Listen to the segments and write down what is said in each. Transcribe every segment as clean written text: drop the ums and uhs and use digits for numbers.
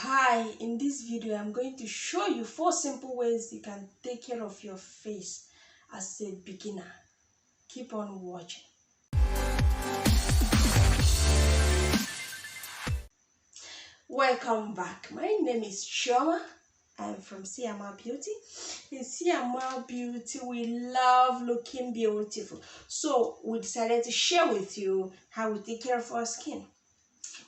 Hi, in this video I'm going to show you 4 simple ways you can take care of your face as a beginner. Keep on watching. Welcome back. My name is Chioma. I'm from CMR Beauty. In CMR Beauty, we love looking beautiful. So we decided to share with you how we take care of our skin.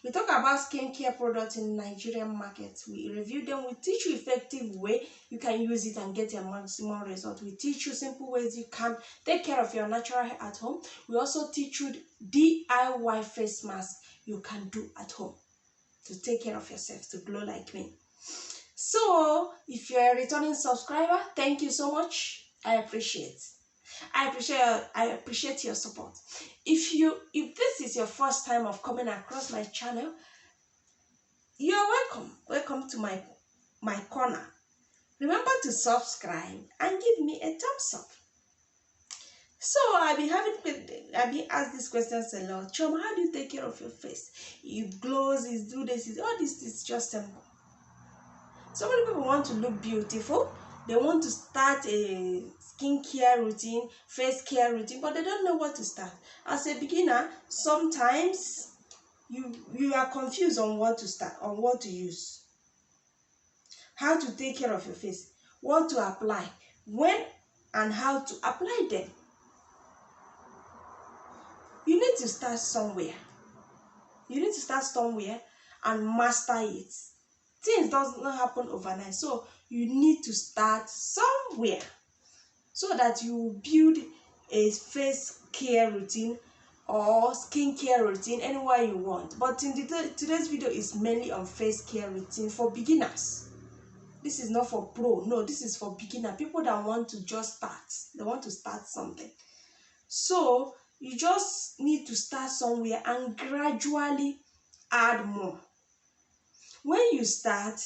We talk about skincare products in the Nigerian market. We review them. We teach you effective way you can use it and get a maximum result. We teach you simple ways you can take care of your natural hair at home. We also teach you DIY face mask you can do at home to take care of yourself, to glow like me. So, if you're a returning subscriber, thank you so much. I appreciate your support. If this is your first time of coming across my channel, you are welcome. Welcome to my corner. Remember to subscribe and give me a thumbs up. So I've been asked these questions a lot. Choma, how do you take care of your face? It glows, it do this, all this is just simple. So many people want to look beautiful. They want to start a skincare routine, face care routine, but they don't know what to start. As a beginner, sometimes you are confused on what to start, on what to use, how to take care of your face, what to apply, when and how to apply them. You need to start somewhere. You need to start somewhere and master it. Things doesn't happen overnight, so you need to start somewhere so that you build a face care routine or skincare routine anywhere you want. But in today's video is mainly on face care routine for beginners. This is not for pro, no, this is for beginner, people that want to just start. They want to start something. So you just need to start somewhere and gradually add more. When you start,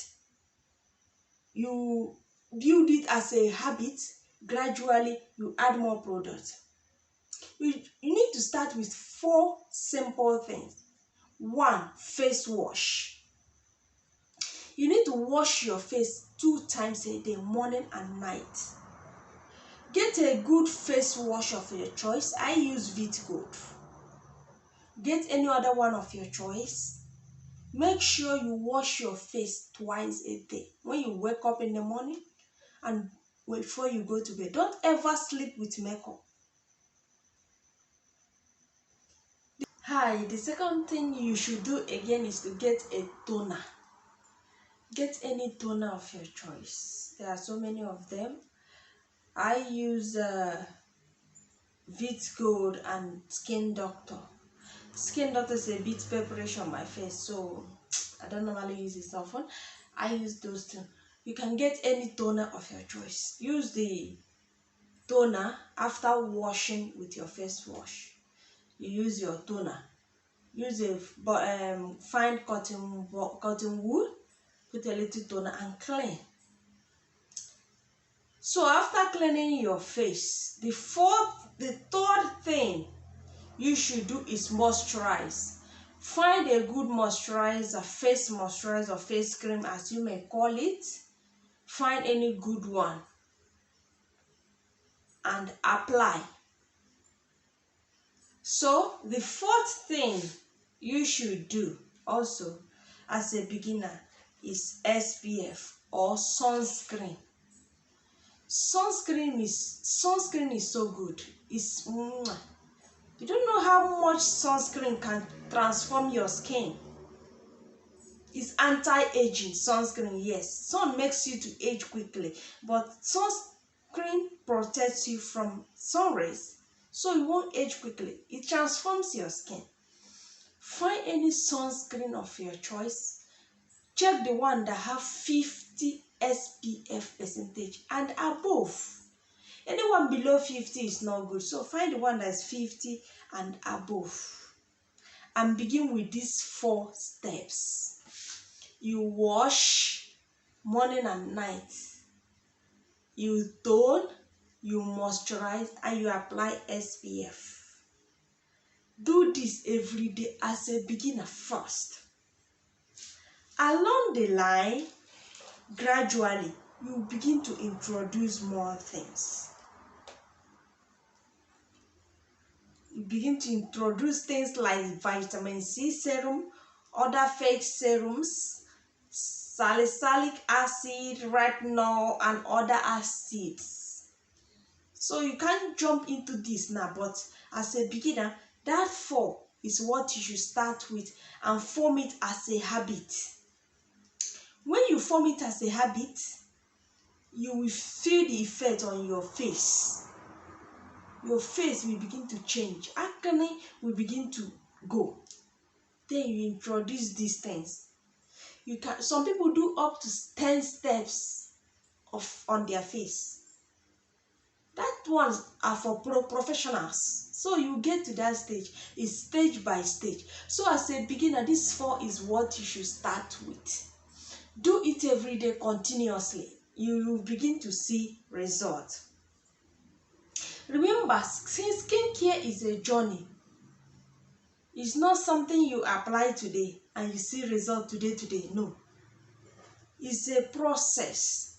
you build it as a habit. Gradually you add more products. You need to start with 4 simple things. 1, face wash. You need to wash your face 2 times a day, morning and night. Get a good face wash of your choice. I use Vit Gold. Get any other one of your choice. Make sure you wash your face twice a day. When you wake up in the morning and before you go to bed. Don't ever sleep with makeup. The second thing you should do again is to get a toner. Get any toner of your choice. There are so many of them. I use Vit Gold and Skin Doctor. Skin Doctor is a bit pepperish on my face, so I don't normally use it often. I use those two. You can get any toner of your choice. Use the toner after washing with your face wash. You use your toner. Use a fine cotton wool. Put a little toner and clean. So after cleaning your face, the third thing you should do is moisturize. Find a good moisturizer, face cream as you may call it. Find any good one and apply. So the 4th thing you should do also as a beginner is SPF or sunscreen. Sunscreen is so good. You don't know how much sunscreen can transform your skin. It's anti-aging sunscreen, yes. Sun makes you to age quickly, but sunscreen protects you from sun rays, so you won't age quickly. It transforms your skin. Find any sunscreen of your choice. Check the one that have 50 SPF percentage and above. Anyone below 50 is not good, so find the one that is 50 and above. And begin with these 4 steps. You wash morning and night. You tone, you moisturize, and you apply SPF. Do this every day as a beginner first. Along the line, gradually, you begin to introduce more things. You begin to introduce things like vitamin C serum, other face serums, salicylic acid, retinol, and other acids. So you can't jump into this now, but as a beginner, that 4 is what you should start with and form it as a habit. When you form it as a habit, you will feel the effect on your face. Your face will begin to change. Acne will begin to go. Then you introduce these things. Some people do up to 10 steps on their face. That ones are for professionals. So you get to that stage. It's stage by stage. So as a beginner, this 4 is what you should start with. Do it every day continuously. You will begin to see results. Remember, skincare is a journey. It's not something you apply today and you see result today. No. It's a process.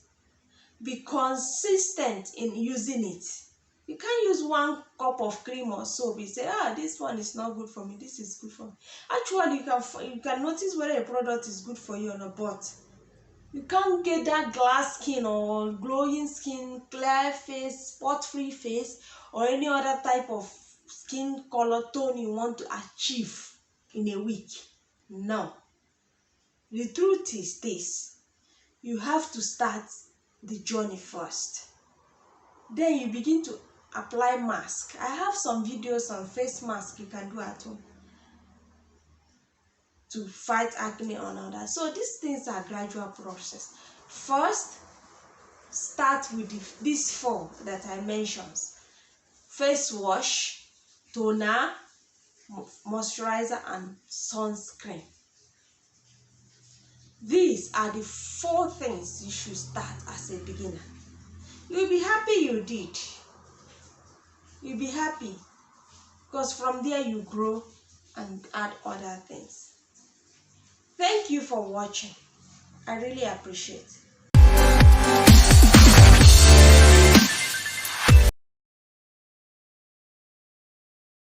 Be consistent in using it. You can't use 1 cup of cream or soap. You say, this one is not good for me. This is good for me. Actually, you can notice whether a product is good for you or not, but you can't get that glass skin or glowing skin, clear face, spot-free face, or any other type of skin color tone you want to achieve in a week. No. The truth is this. You have to start the journey first. Then you begin to apply mask. I have some videos on face mask you can do at home to fight acne and all that. So these things are gradual process. First, start with these 4 that I mentioned. Face wash, toner, moisturizer, and sunscreen. These are the 4 things you should start as a beginner. You'll be happy you did. You'll be happy because from there you grow and add other things. Thank you for watching. I really appreciate it.